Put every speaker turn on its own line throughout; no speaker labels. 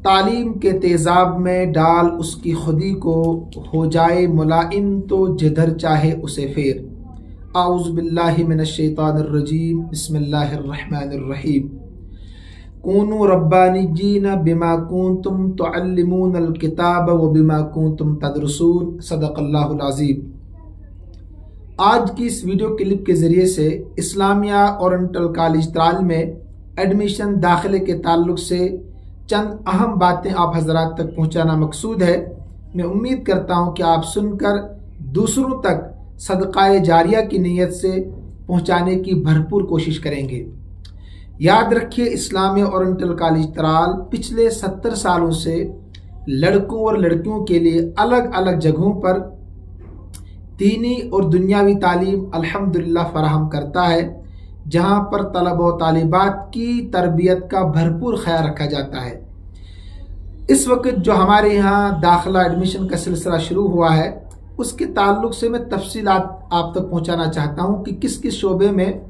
तालीम के तेज़ाब में डाल उसकी खुदी को, हो जाए मुलाइम तो जिधर चाहे उसे फेर। आऊज़ु बिल्लाहि मिनश्शैतानिर्रजीम, बिस्मिल्लाहिर्रहमानिर्रहीम। कूनू रब्बानिय्यीन बिमा कुन्तुम तुअल्लिमूनल किताब व बिमा कुन्तुम तदरुसून। सदक़ल्लाहुल अज़ीम। आज की इस वीडियो क्लिप के ज़रिए से इस्लामिया ओरिएंटल कॉलेज त्राल में एडमिशन दाखिले के ताल्लुक़ से चंद अहम बातें आप हजरात तक पहुँचाना मकसूद है। मैं उम्मीद करता हूँ कि आप सुनकर दूसरों तक सदक़ाए जारिया की नीयत से पहुँचाने की भरपूर कोशिश करेंगे। याद रखिए, इस्लामिया ओरिएंटल कॉलेज त्राल पिछले 70 सालों से लड़कों और लड़कियों के लिए अलग अलग जगहों पर दीनी और दुनियावी तालीम अल्हम्दुलिल्लाह फराहम करता है, जहाँ पर तलब व तालिबात की तरबियत का भरपूर ख्याल रखा जाता है। इस वक्त जो हमारे यहाँ दाखिला एडमिशन का सिलसिला शुरू हुआ है, उसके ताल्लुक से मैं तफसीलात आप तक पहुँचाना चाहता हूँ कि किस किस शोबे में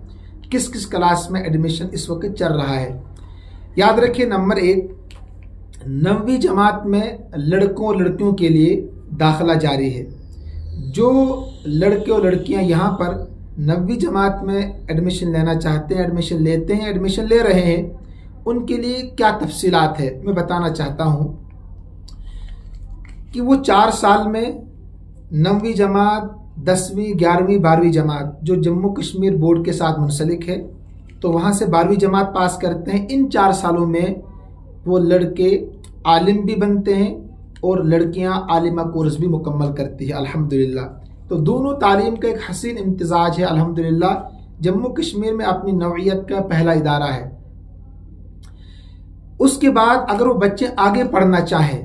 किस किस क्लास में एडमिशन इस वक्त चल रहा है। याद रखिए, नंबर 1, 9वीं जमात में लड़कों और लड़कियों के लिए दाखिला जारी है। जो लड़के और लड़कियां यहाँ पर 9वीं जमात में एडमिशन लेना चाहते हैं, एडमिशन लेते हैं, एडमिशन ले रहे हैं, उनके लिए क्या तफसीलात है मैं बताना चाहता हूँ कि वो 4 साल में 9वीं जमात, 10वीं, 11वीं, 12वीं जमात जो जम्मू कश्मीर बोर्ड के साथ मुंसलिक है, तो वहाँ से 12वीं जमात पास करते हैं। इन 4 सालों में वो लड़के आलिम भी बनते हैं और लड़कियां आलिमा कोर्स भी मुकम्मल करती है अल्हम्दुलिल्लाह। तो दोनों तालीम का एक हसीन इम्तिजाज है अल्हम्दुलिल्लाह। जम्मू कश्मीर में अपनी नौइयत का पहला इदारा है। उसके बाद अगर वो बच्चे आगे पढ़ना चाहें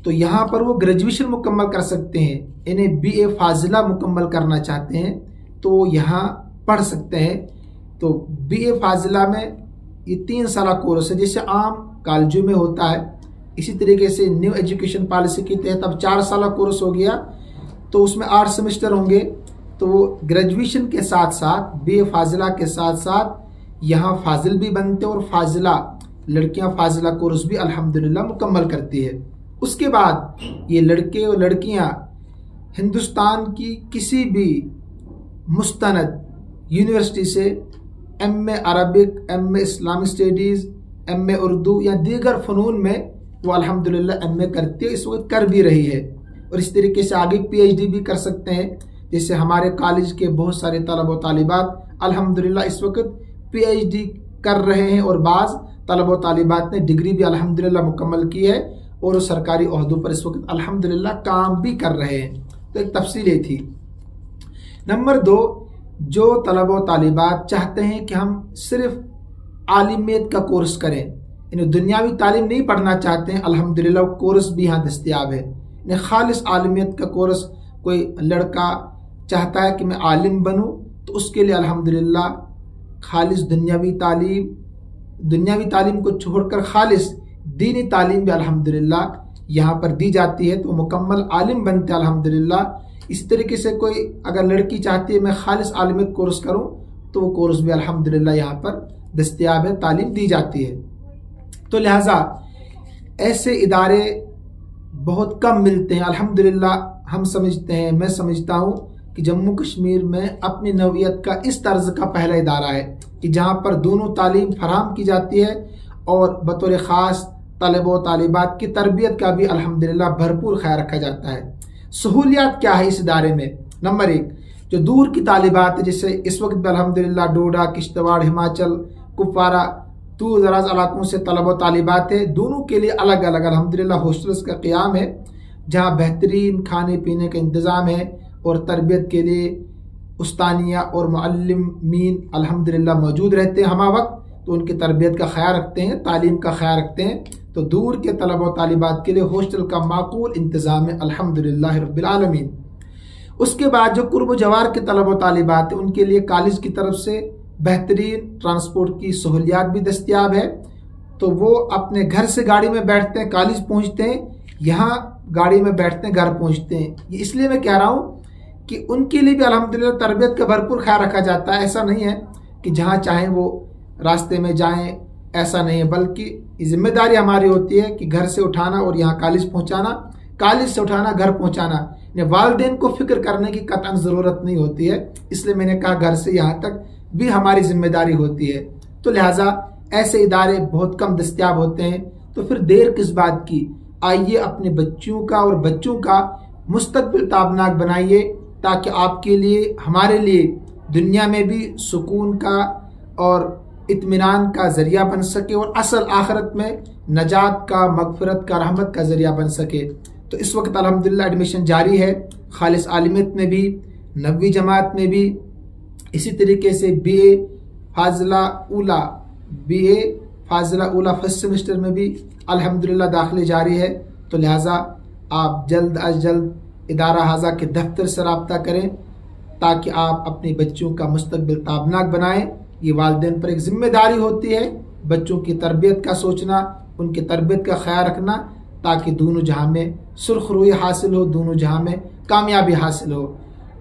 तो यहाँ पर वो ग्रेजुएशन मुकम्मल कर सकते हैं। इन्हें BA फाजिला मुकम्मल करना चाहते हैं तो यहाँ पढ़ सकते हैं। तो BA फाजिला में ये 3 साल कोर्स है, जैसे आम कॉलेजों में होता है। इसी तरीके से न्यू एजुकेशन पॉलिसी के तहत अब 4 साल कोर्स हो गया, तो उसमें 8 सेमेस्टर होंगे। तो वो ग्रेजुएशन के साथ साथ BA फाजिला के साथ साथ यहाँ फाजिल भी बनते हैं और फाजिला लड़कियां फाजिला कोर्स भी अल्हम्दुलिल्लाह मुकम्मल करती है। उसके बाद ये लड़के और लड़कियां हिंदुस्तान की किसी भी मुस्तनद यूनिवर्सिटी से MA Arabic, MA Islamic studies, MA Urdu या दीगर फ़नून में वो अल्हम्दुलिल्लाह MA करती है, इस वक्त कर भी रही है। और इस तरीके से आगे PhD भी कर सकते हैं। जैसे हमारे कॉलेज के बहुत सारे तलब व तालिबात अल्हम्दुलिल्लाह इस वक्त PhD कर रहे हैं और बाज़ तलब व तालिबात ने डिग्री भी अल्हम्दुलिल्लाह मुकम्मल की है और सरकारी ओहदों पर इस वक्त अल्हम्दुलिल्लाह काम भी कर रहे हैं। तो एक तफसील ये थी। नंबर 2, जो तलब व तालिबात चाहते हैं कि हम सिर्फ आलिमियत का कोर्स करें, इन्हें दुनियावी तालीम नहीं पढ़ना चाहते हैं, अल्हम्दुलिल्लाह कोर्स भी यहाँ दस्तियाब है। इन्हें खालिस आलिमियत का कोर्स, कोई लड़का चाहता है कि मैं आलिम बनूं, तो उसके लिए अल्हम्दुलिल्लाह खालिस दुनियावी तालीम को छोड़कर खालिस दीनी तालीम भी अल्हम्दुलिल्लाह यहाँ पर दी जाती है। तो मुकम्मल आलिम बनते हैं अल्हम्दुलिल्लाह। इस तरीके से कोई अगर लड़की चाहती है मैं खालिस आलिमियत कोर्स करूँ, तो वो कोर्स भी अल्हम्दुलिल्लाह यहाँ पर दस्तियाब है, तालीम दी जाती है। तो लिहाजा ऐसे इदारे बहुत कम मिलते हैं अल्हम्दुलिल्लाह। हम समझते हैं, मैं समझता हूँ कि जम्मू कश्मीर में अपनी नौइयत का इस तर्ज का पहला इदारा है कि जहाँ पर दोनों तालीम फराहम की जाती है और बतौर ख़ास तलब व तालिबात की तरबियत का भी अल्हम्दुलिल्लाह भरपूर ख्याल रखा जाता है। सहूलियात क्या है इस इदारे में? नंबर 1, जो दूर की तालिबात है, जैसे इस वक्त भी अल्हम्दुलिल्लाह डोडा, किश्तवाड़, हिमाचल, कुपवारा, दूर दराज इलाकों से तलब व तालिबात है, दोनों के लिए अलग अलग अल्हम्दुलिल्लाह हॉस्टल्स का क़याम है, जहाँ बेहतरीन खाने पीने का इंतज़ाम है और तरबियत के लिए उस्तानिया और मुअल्लिमीन अल्हम्दुलिल्लाह मौजूद रहते हैं हमा वक्त। तो उनकी तरबियत का ख्याल रखते हैं, तालीम का ख्याल रखते हैं। तो दूर के तलब व तालिबात के लिए हॉस्टल का माकूल इंतज़ाम है अल्हम्दुलिल्लाह रब्बिल आलमीन। उसके बाद जो कुर्ब जवार के तलब व तालिबात है, उनके लिए कॉलेज की तरफ से बेहतरीन ट्रांसपोर्ट की सहूलियात भी दस्तियाब है। तो वो अपने घर से गाड़ी में बैठते हैं, कॉलेज पहुँचते हैं, यहाँ गाड़ी में बैठते हैं, घर पहुँचते हैं। ये इसलिए मैं कह रहा हूँ कि उनके लिए भी अल्हम्दुलिल्लाह तरबियत का भरपूर ख्याल रखा जाता है। ऐसा नहीं है कि जहाँ चाहें वो रास्ते में जाएं, ऐसा नहीं है, बल्कि जिम्मेदारी हमारी होती है कि घर से उठाना और यहाँ कॉलेज पहुँचाना, कॉलेज से उठाना घर पहुँचाना। वालिदैन को फिक्र करने की कतई ज़रूरत नहीं होती है, इसलिए मैंने कहा घर से यहाँ तक भी हमारी जिम्मेदारी होती है। तो लिहाजा ऐसे इदारे बहुत कम दस्तयाब होते हैं, तो फिर देर किस बात की, आइए अपने बच्चों का और बच्चों का मुस्तकबिल ताबनाक बनाइए, ताकि आपके लिए, हमारे लिए दुनिया में भी सुकून का और इत्मीनान का ज़रिया बन सके और असल आखिरत में नजात का, मगफरत का, रहमत का ज़रिया बन सके। तो इस वक्त अल्हम्दुलिल्लाह एडमिशन जारी है, खालिस आलिमियत में भी, 9वीं जमात में भी, इसी तरीके से BA फाजिला ऊला फर्स्ट सेमेस्टर में भी अल्हम्दुलिल्लाह दाखिले जारी है। तो लिहाजा आप जल्द अज जल्द इदारा हाजा के दफ्तर से रब्ता करें, ताकि आप अपने बच्चों का मुस्तकबिल ताबनाक बनाएं। ये वालिदैन पर एक जिम्मेदारी होती है, बच्चों की तरबियत का सोचना, उनकी तरबियत का ख्याल रखना, ताकि दोनों जहां में सुरखरुई हासिल हो, दोनों जहां में कामयाबी हासिल हो।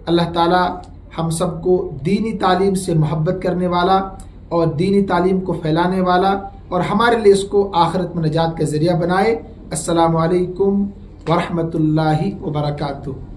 अल्लाह ताला हम सबको दीनी तालीम से मोहब्बत करने वाला और दीनी तालीम को फैलाने वाला और हमारे लिए इसको आखिरत में नजात का ज़रिया बनाए। अस्सलामु अलैकुम वरहमतुल्लाहि वबरकातुहू।